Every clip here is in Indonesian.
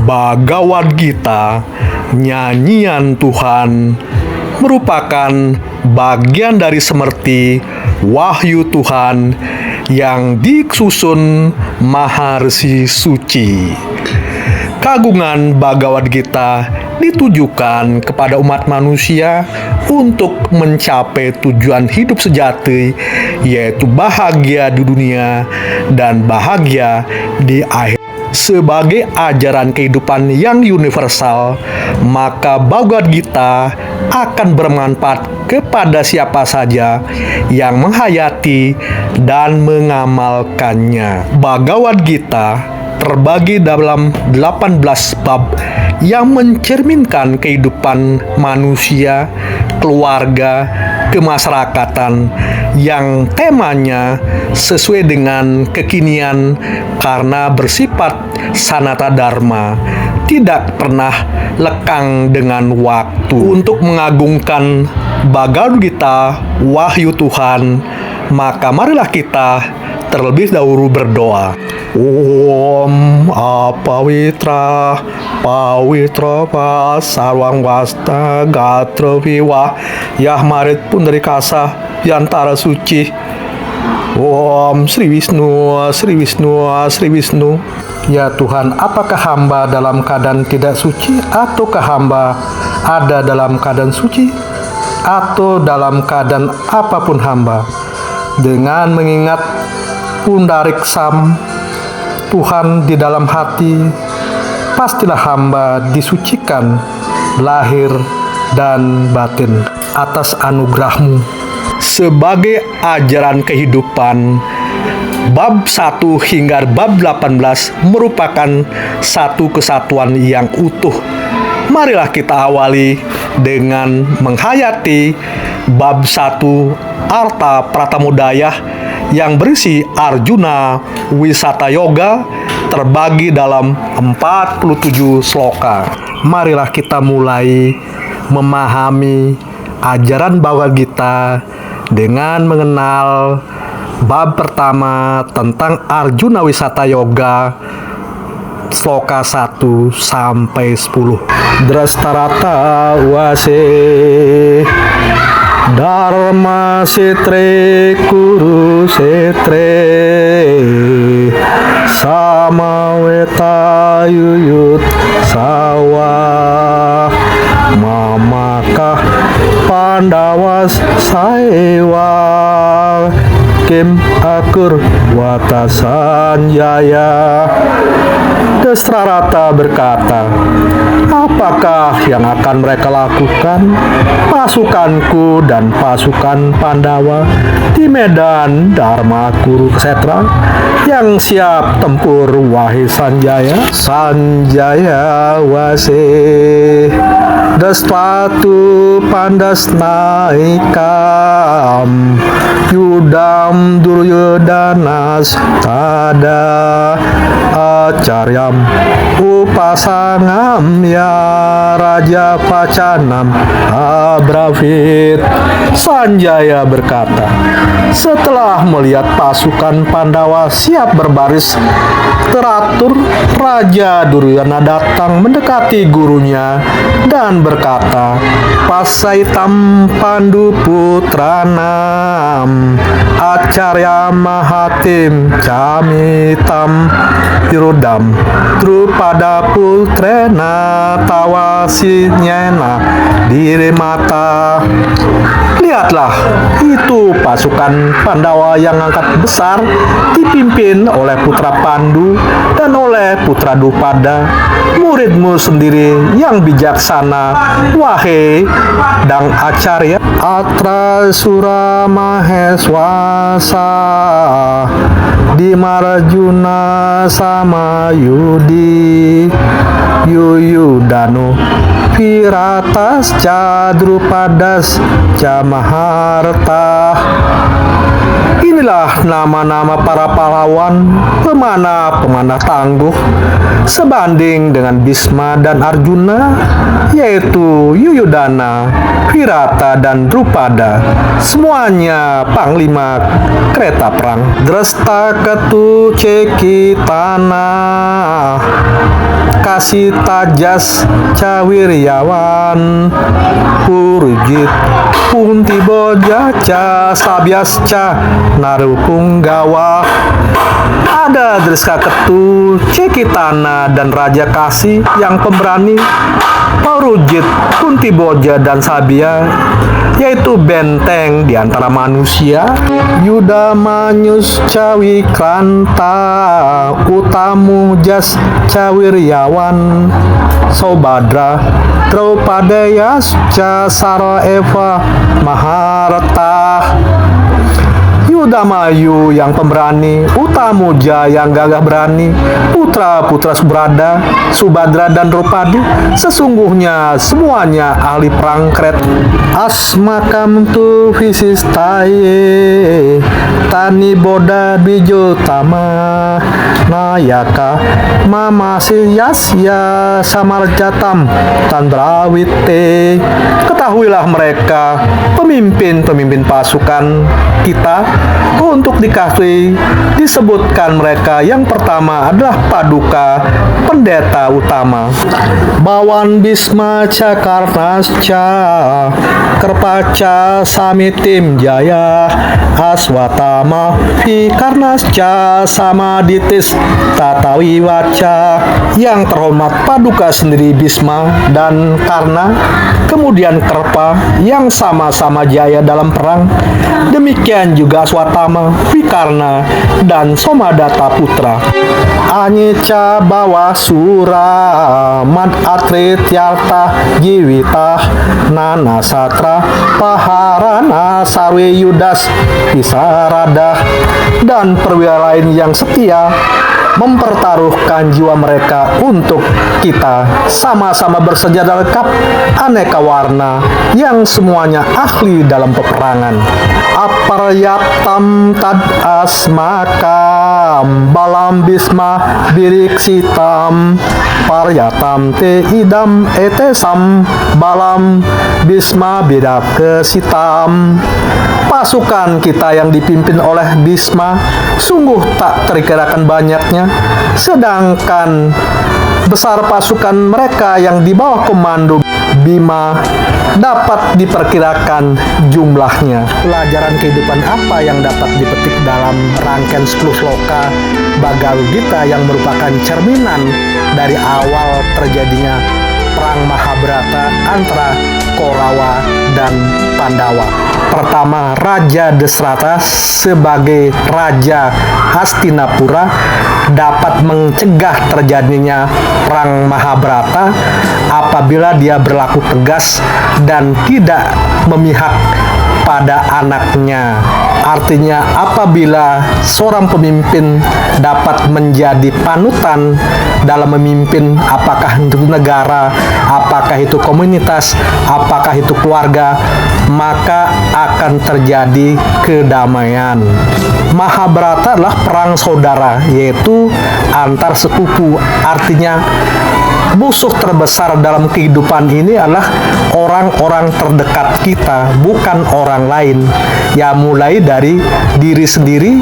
Bhagavad Gita, nyanyian Tuhan, merupakan bagian dari semerti wahyu Tuhan yang disusun Maharsi Suci. Keagungan Bhagavad Gita ditujukan kepada umat manusia untuk mencapai tujuan hidup sejati, yaitu bahagia di dunia dan bahagia di akhir. Sebagai ajaran kehidupan yang universal, maka Bhagavad Gita akan bermanfaat kepada siapa saja yang menghayati dan mengamalkannya. Bhagavad Gita terbagi dalam 18 bab yang mencerminkan kehidupan manusia, keluarga, kemasyarakatan yang temanya sesuai dengan kekinian karena bersifat sanata dharma, tidak pernah lekang dengan waktu. Untuk mengagungkan Bhagavad Gita, wahyu Tuhan, maka marilah kita terlebih dahulu berdoa. Om apawitra pawitra pasarwang wasta gatra viwa yahmarit pundarikasa yantara suci. Om Sri Wisnu, Sri Wisnu, Sri Wisnu. Ya Tuhan, apakah hamba dalam keadaan tidak suci, ataukah hamba ada dalam keadaan suci, atau dalam keadaan apapun hamba? Dengan mengingat Pundarik Sam Tuhan di dalam hati, pastilah hamba disucikan lahir dan batin atas anugerah-Mu. Sebagai ajaran kehidupan, bab 1 hingga bab 18 merupakan satu kesatuan yang utuh. Marilah kita awali dengan menghayati bab 1 Arta Pratamudaya yang berisi Arjuna Wisata Yoga, terbagi dalam 47 sloka. Marilah kita mulai memahami ajaran Bhagavad Gita dengan mengenal bab pertama tentang Arjuna Wisata Yoga, sloka 1 sampai 10. Drastarata wase Dharma setre kuru setre samaweta yuyut sawa mamakah pandawas saewa kim akur watasan jaya. Dasrarata berkata, apakah yang akan mereka lakukan, pasukanku dan pasukan Pandawa di medan Dharma Kurukshetra yang siap tempur, wahai Sanjaya? Sanjaya wase Dastatu pandas naikam Yudam Duryudanas tada acaryam upasangam ya Raja Pacanam abravit. Sanjaya berkata, setelah melihat pasukan Pandawa siap berbaris teratur, Raja Duryudana datang mendekati gurunya dan berkata, Pasaitam Pandu Putranam Acarya Mahatim Camitam Tirudam Drupada Putrena Tawasinyena Dirimata. Lihatlah, itu pasukan Pandawa yang angkat besar dipimpin oleh putra Pandu dan oleh putra Drupada, muridmu sendiri yang bijaksana, wahai Dang Acarya. Atra Sura Maheswasa Dimarjuna sama Yudi Yuyudano Piratas Cadrupadas Camaharta. Inilah nama-nama para pahlawan, pemanah-pemanah tangguh, sebanding dengan Bhisma dan Arjuna, yaitu Yuyudana, Virata, dan Drupada, semuanya panglima kereta perang. Drasta ketu cekitana kasih tajas cawiryawan Purujit punti bojaca sabiasca narupunggawa. Ada Dreska Ketu, Cekitana, dan Raja Kasih yang pemberani, Purujit, Kunti Boja, dan Sabia, yaitu benteng di antara manusia. Yudamanyus Cawikranta, Utamu Jas Cawiryawan, Saubadra, Draupadayasca Saraeva Maharata. Yudamayu yang pemberani, Utamuja yang gagah berani, putra-putra Subadra dan Draupadi, sesungguhnya semuanya ahli perang kret. Asmakam tu visistaye tani boda bijutama nayaka mamasiyasya samarjatam tandrawite. Ketahuilah mereka pemimpin-pemimpin pasukan kita untuk dikasih. Disebutkan mereka yang pertama adalah Paduka, pendeta utama. Bawan Bisma Cakarnasca Kerpaca Samitim Jaya Aswatama Vikarnasca Samaditis Tatawiwaca. Yang terhormat Paduka sendiri Bisma dan Karna, kemudian Kerpa yang sama-sama jaya dalam perang, demikian juga Aswatama, Vikarna, dan Somadatta putra. Anyeca Bawasura Mad Atrityarta Jiwita Nana Satra Paharana Sarwe Yudas Pisarada, dan perwira lain yang setia mempertaruhkan jiwa mereka untuk kita, sama-sama bersenjata lengkap aneka warna yang semuanya ahli dalam peperangan. Aparyatam tad asmakam balam bisma biriksitam paryatam te idam etesam balam bisma birakesitam. Pasukan kita yang dipimpin oleh Bisma sungguh tak terkirakan banyaknya, sedangkan besar pasukan mereka yang di bawah komando Bima dapat diperkirakan jumlahnya. Pelajaran kehidupan apa yang dapat dipetik dalam rangkaian 10 sloka Bhagavad Gita yang merupakan cerminan dari awal terjadinya perang Mahabharata antara Korawa dan Pandawa? Pertama, Raja Dasratha sebagai Raja Hastinapura dapat mencegah terjadinya perang Mahabharata apabila dia berlaku tegas dan tidak memihak pada anaknya. Artinya, apabila seorang pemimpin dapat menjadi panutan dalam memimpin, apakah itu negara, apakah itu komunitas, apakah itu keluarga, maka akan terjadi kedamaian. Mahabharata adalah perang saudara, yaitu antar sepupu. Artinya, musuh terbesar dalam kehidupan ini adalah orang-orang terdekat kita, bukan orang lain. Ya, mulai dari diri sendiri,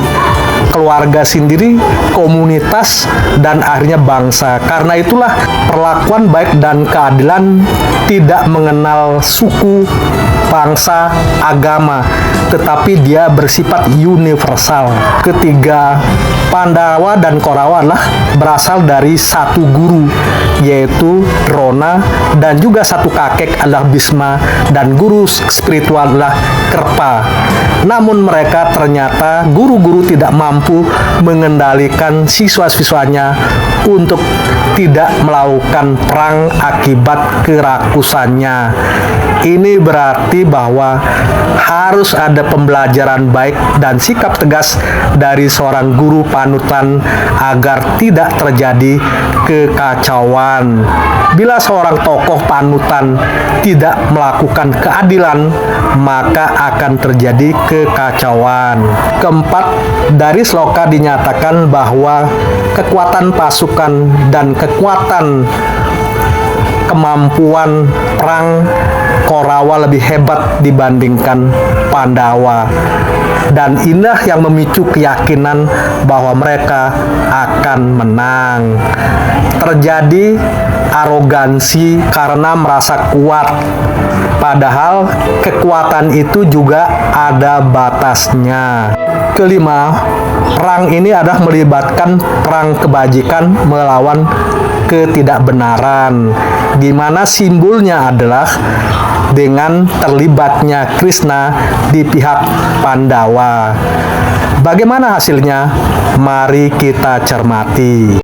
keluarga sendiri, komunitas, dan akhirnya bangsa. Karena itulah perlakuan baik dan keadilan tidak mengenal suku, bangsa, agama, tetapi dia bersifat universal. Ketiga, Pandawa dan Korawa adalah berasal dari satu guru, yaitu Drona, dan juga satu kakek adalah Bisma, dan guru spiritual adalah Kerpa. Namun mereka ternyata guru-guru tidak mampu mengendalikan siswa-siswanya untuk tidak melakukan perang akibat kerakusannya. Ini berarti bahwa harus ada pembelajaran baik dan sikap tegas dari seorang guru panutan agar tidak terjadi kekacauan. Bila seorang tokoh panutan tidak melakukan keadilan, maka akan terjadi kekacauan. Keempat, dari sloka dinyatakan bahwa kekuatan pasukan dan kekuatan kemampuan perang Korawa lebih hebat dibandingkan Pandawa. dan inilah yang memicu keyakinan bahwa mereka akan menang. Terjadi arogansi karena merasa kuat, padahal kekuatan itu juga ada batasnya. Kelima, perang ini adalah melibatkan perang kebajikan melawan ketidakbenaran, di mana simbolnya adalah dengan terlibatnya Krishna di pihak Pandawa. Bagaimana hasilnya? Mari kita cermati.